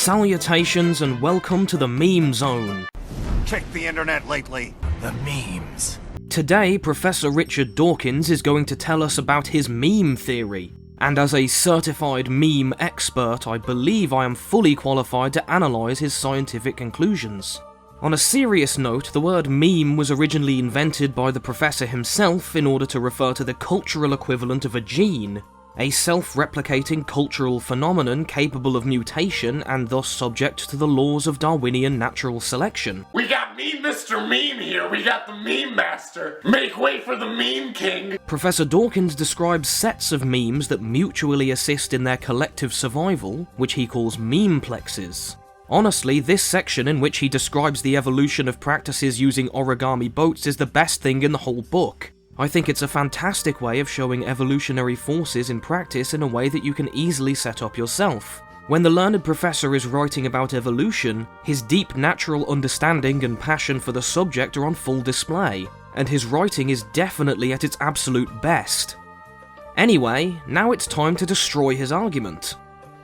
Salutations and welcome to the Meme Zone. Check the internet lately. The memes. Today, Professor Richard Dawkins is going to tell us about his meme theory. And as a certified meme expert, I believe I am fully qualified to analyse his scientific conclusions. On a serious note, the word meme was originally invented by the professor himself in order to refer to the cultural equivalent of a gene, a self-replicating cultural phenomenon capable of mutation and thus subject to the laws of Darwinian natural selection. We got Meme Mr. Meme here, we got the Meme Master. Make way for the Meme King. Professor Dawkins describes sets of memes that mutually assist in their collective survival, which he calls memeplexes. Honestly, this section in which he describes the evolution of practices using origami boats is the best thing in the whole book. I think it's a fantastic way of showing evolutionary forces in practice in a way that you can easily set up yourself. When the learned professor is writing about evolution, his deep natural understanding and passion for the subject are on full display, and his writing is definitely at its absolute best. Anyway, now it's time to destroy his argument.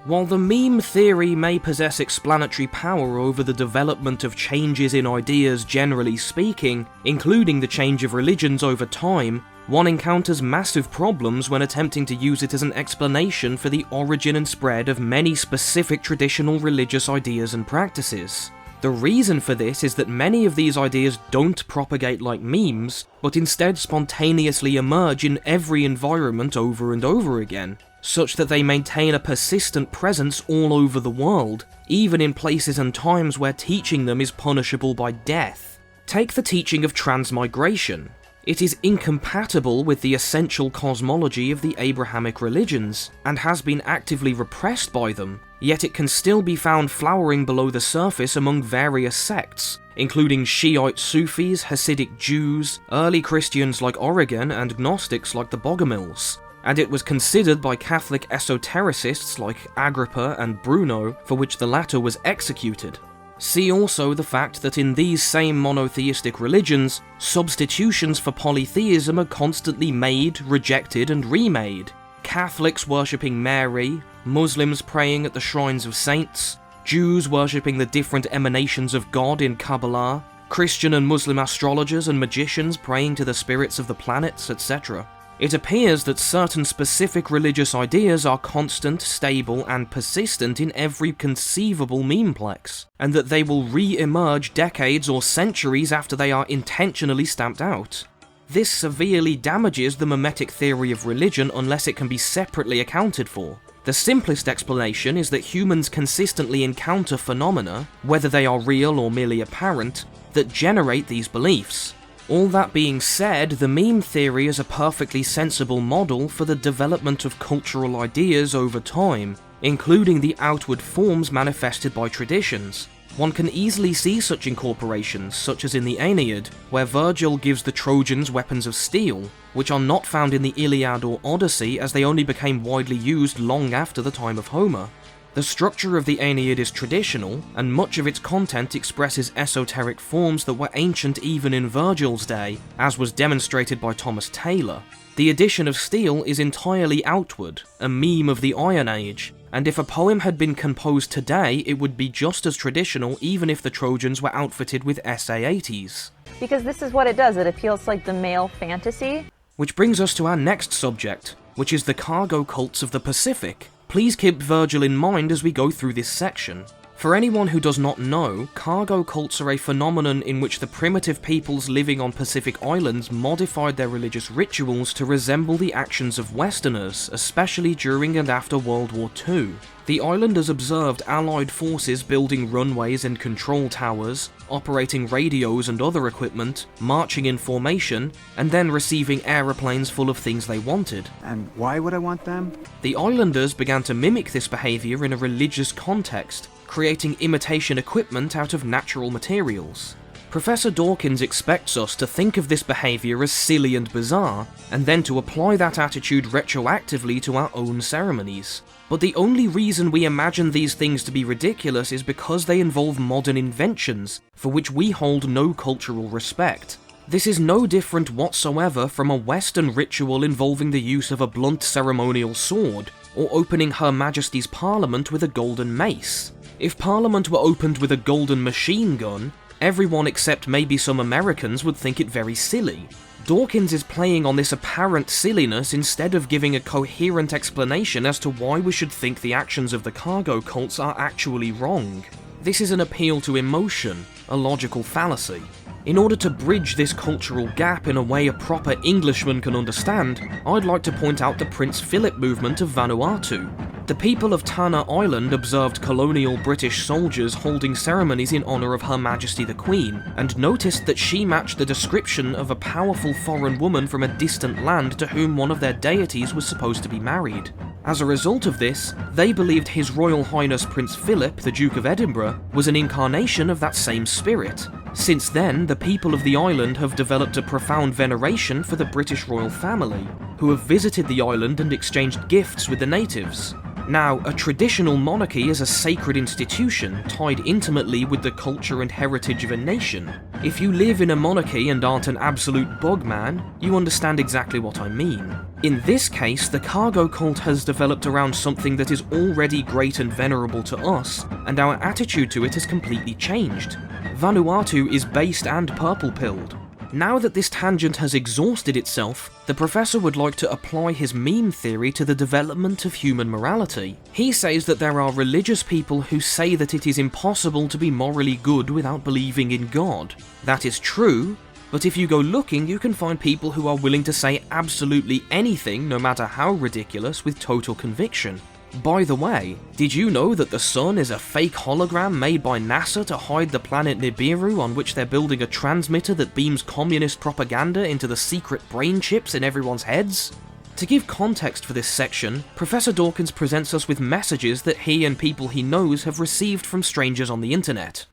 While the meme theory may possess explanatory power over the development of changes in ideas generally speaking, including the change of religions over time, one encounters massive problems when attempting to use it as an explanation for the origin and spread of many specific traditional religious ideas and practices. The reason for this is that many of these ideas don't propagate like memes, but instead spontaneously emerge in every environment over and over again, such that they maintain a persistent presence all over the world, even in places and times where teaching them is punishable by death. Take the teaching of transmigration. It is incompatible with the essential cosmology of the Abrahamic religions, and has been actively repressed by them, yet it can still be found flowering below the surface among various sects, including Shiite Sufis, Hasidic Jews, early Christians like Origen, and Gnostics like the Bogomils. And it was considered by Catholic esotericists like Agrippa and Bruno, for which the latter was executed. See also the fact that in these same monotheistic religions, substitutions for polytheism are constantly made, rejected, and remade. Catholics worshipping Mary, Muslims praying at the shrines of saints, Jews worshipping the different emanations of God in Kabbalah, Christian and Muslim astrologers and magicians praying to the spirits of the planets, etc. It appears that certain specific religious ideas are constant, stable, and persistent in every conceivable memeplex, and that they will re-emerge decades or centuries after they are intentionally stamped out. This severely damages the memetic theory of religion unless it can be separately accounted for. The simplest explanation is that humans consistently encounter phenomena, whether they are real or merely apparent, that generate these beliefs. All that being said, the meme theory is a perfectly sensible model for the development of cultural ideas over time, including the outward forms manifested by traditions. One can easily see such incorporations, such as in the Aeneid, where Virgil gives the Trojans weapons of steel, which are not found in the Iliad or Odyssey as they only became widely used long after the time of Homer. The structure of the Aeneid is traditional, and much of its content expresses esoteric forms that were ancient even in Virgil's day, as was demonstrated by Thomas Taylor. The addition of steel is entirely outward, a meme of the Iron Age, and if a poem had been composed today, it would be just as traditional even if the Trojans were outfitted with SA-80s. Because this is what it does, it appeals to like the male fantasy. Which brings us to our next subject, which is the cargo cults of the Pacific. Please keep Virgil in mind as we go through this section. For anyone who does not know, cargo cults are a phenomenon in which the primitive peoples living on Pacific islands modified their religious rituals to resemble the actions of Westerners, especially during and after World War II. The islanders observed Allied forces building runways and control towers, operating radios and other equipment, marching in formation, and then receiving aeroplanes full of things they wanted. And why would I want them? The islanders began to mimic this behaviour in a religious context, creating imitation equipment out of natural materials. Professor Dawkins expects us to think of this behaviour as silly and bizarre, and then to apply that attitude retroactively to our own ceremonies. But the only reason we imagine these things to be ridiculous is because they involve modern inventions, for which we hold no cultural respect. This is no different whatsoever from a Western ritual involving the use of a blunt ceremonial sword, or opening Her Majesty's Parliament with a golden mace. If Parliament were opened with a golden machine gun, everyone except maybe some Americans would think it very silly. Dawkins is playing on this apparent silliness instead of giving a coherent explanation as to why we should think the actions of the cargo cults are actually wrong. This is an appeal to emotion, a logical fallacy. In order to bridge this cultural gap in a way a proper Englishman can understand, I'd like to point out the Prince Philip movement of Vanuatu. The people of Tanna Island observed colonial British soldiers holding ceremonies in honour of Her Majesty the Queen, and noticed that she matched the description of a powerful foreign woman from a distant land to whom one of their deities was supposed to be married. As a result of this, they believed His Royal Highness Prince Philip, the Duke of Edinburgh, was an incarnation of that same spirit. Since then, the people of the island have developed a profound veneration for the British royal family, who have visited the island and exchanged gifts with the natives. Now, a traditional monarchy is a sacred institution tied intimately with the culture and heritage of a nation. If you live in a monarchy and aren't an absolute bugman, you understand exactly what I mean. In this case, the cargo cult has developed around something that is already great and venerable to us, and our attitude to it has completely changed. Vanuatu is based and purple-pilled. Now that this tangent has exhausted itself, the professor would like to apply his meme theory to the development of human morality. He says that there are religious people who say that it is impossible to be morally good without believing in God. That is true, but if you go looking, you can find people who are willing to say absolutely anything, no matter how ridiculous, with total conviction. By the way, did you know that the sun is a fake hologram made by NASA to hide the planet Nibiru, on which they're building a transmitter that beams communist propaganda into the secret brain chips in everyone's heads? To give context for this section, Professor Dawkins presents us with messages that he and people he knows have received from strangers on the internet.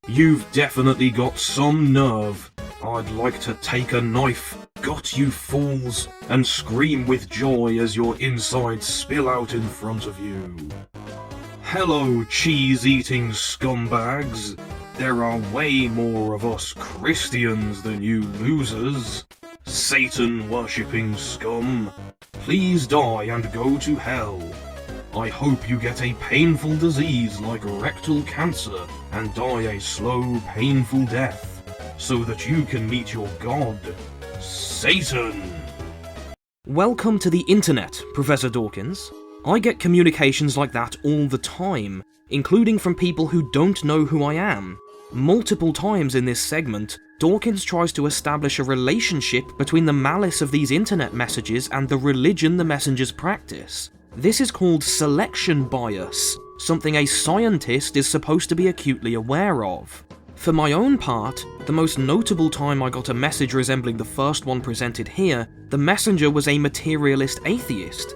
You've definitely got some nerve. I'd like to take a knife, gut you fools, and scream with joy as your insides spill out in front of you. Hello, cheese-eating scumbags. There are way more of us Christians than you losers. Satan-worshipping scum. Please die and go to hell. I hope you get a painful disease like rectal cancer and die a slow, painful death, so that you can meet your god, Satan. Welcome to the internet, Professor Dawkins. I get communications like that all the time, including from people who don't know who I am. Multiple times in this segment, Dawkins tries to establish a relationship between the malice of these internet messages and the religion the messengers practice. This is called selection bias, something a scientist is supposed to be acutely aware of. For my own part, the most notable time I got a message resembling the first one presented here, the messenger was a materialist atheist.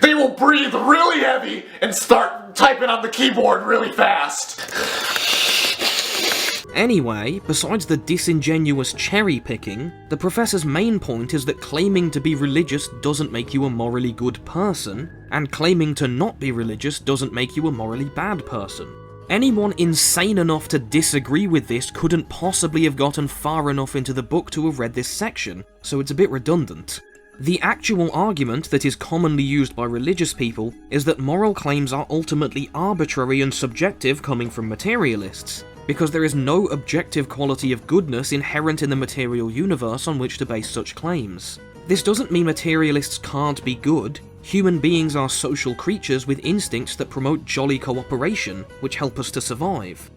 They will breathe really heavy and start typing on the keyboard really fast. Anyway, besides the disingenuous cherry-picking, the professor's main point is that claiming to be religious doesn't make you a morally good person, and claiming to not be religious doesn't make you a morally bad person. Anyone insane enough to disagree with this couldn't possibly have gotten far enough into the book to have read this section, so it's a bit redundant. The actual argument that is commonly used by religious people is that moral claims are ultimately arbitrary and subjective coming from materialists, because there is no objective quality of goodness inherent in the material universe on which to base such claims. This doesn't mean materialists can't be good. Human beings are social creatures with instincts that promote jolly cooperation, which help us to survive.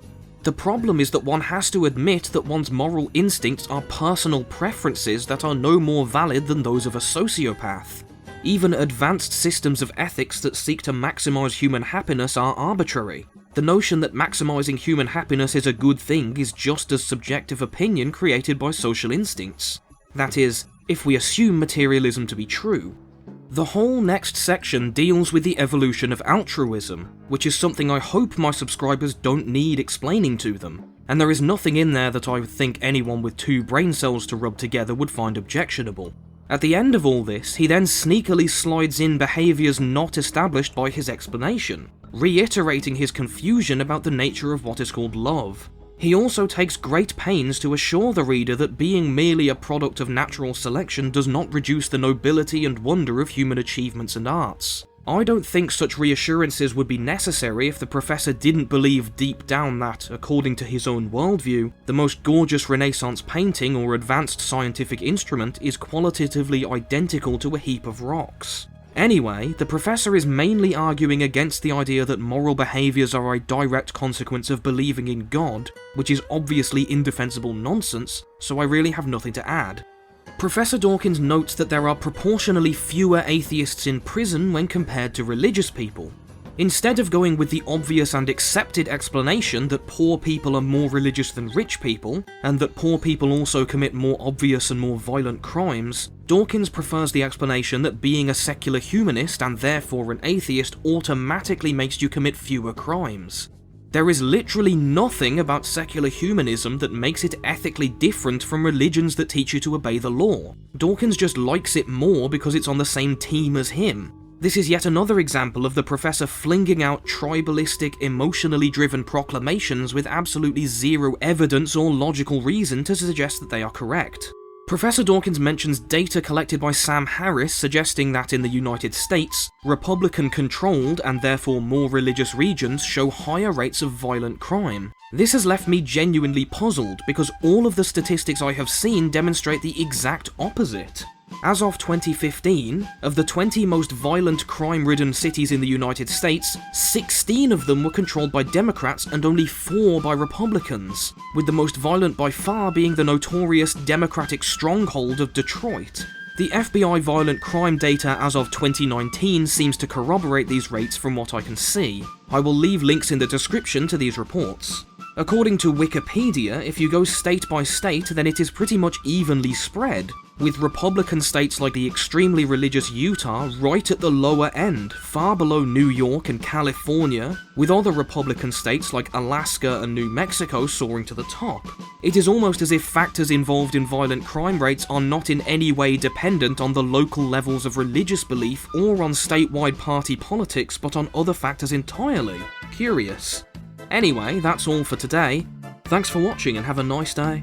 The problem is that one has to admit that one's moral instincts are personal preferences that are no more valid than those of a sociopath. Even advanced systems of ethics that seek to maximize human happiness are arbitrary. The notion that maximizing human happiness is a good thing is just as subjective opinion created by social instincts. That is, if we assume materialism to be true. The whole next section deals with the evolution of altruism, which is something I hope my subscribers don't need explaining to them, and there is nothing in there that I would think anyone with 2 brain cells to rub together would find objectionable. At the end of all this, he then sneakily slides in behaviours not established by his explanation, reiterating his confusion about the nature of what is called love. He also takes great pains to assure the reader that being merely a product of natural selection does not reduce the nobility and wonder of human achievements and arts. I don't think such reassurances would be necessary if the professor didn't believe deep down that, according to his own worldview, the most gorgeous Renaissance painting or advanced scientific instrument is qualitatively identical to a heap of rocks. Anyway, the professor is mainly arguing against the idea that moral behaviours are a direct consequence of believing in God, which is obviously indefensible nonsense, so I really have nothing to add. Professor Dawkins notes that there are proportionally fewer atheists in prison when compared to religious people. Instead of going with the obvious and accepted explanation that poor people are more religious than rich people, and that poor people also commit more obvious and more violent crimes, Dawkins prefers the explanation that being a secular humanist and therefore an atheist automatically makes you commit fewer crimes. There is literally nothing about secular humanism that makes it ethically different from religions that teach you to obey the law. Dawkins just likes it more because it's on the same team as him. This is yet another example of the professor flinging out tribalistic, emotionally driven proclamations with absolutely zero evidence or logical reason to suggest that they are correct. Professor Dawkins mentions data collected by Sam Harris suggesting that in the United States, Republican-controlled and therefore more religious regions show higher rates of violent crime. This has left me genuinely puzzled because all of the statistics I have seen demonstrate the exact opposite. As of 2015, of the 20 most violent crime-ridden cities in the United States, 16 of them were controlled by Democrats and only 4 by Republicans, with the most violent by far being the notorious Democratic stronghold of Detroit. The FBI violent crime data as of 2019 seems to corroborate these rates from what I can see. I will leave links in the description to these reports. According to Wikipedia, if you go state by state, then it is pretty much evenly spread, with Republican states like the extremely religious Utah right at the lower end, far below New York and California, with other Republican states like Alaska and New Mexico soaring to the top. It is almost as if factors involved in violent crime rates are not in any way dependent on the local levels of religious belief or on statewide party politics, but on other factors entirely. Curious. Anyway, that's all for today. Thanks for watching and have a nice day.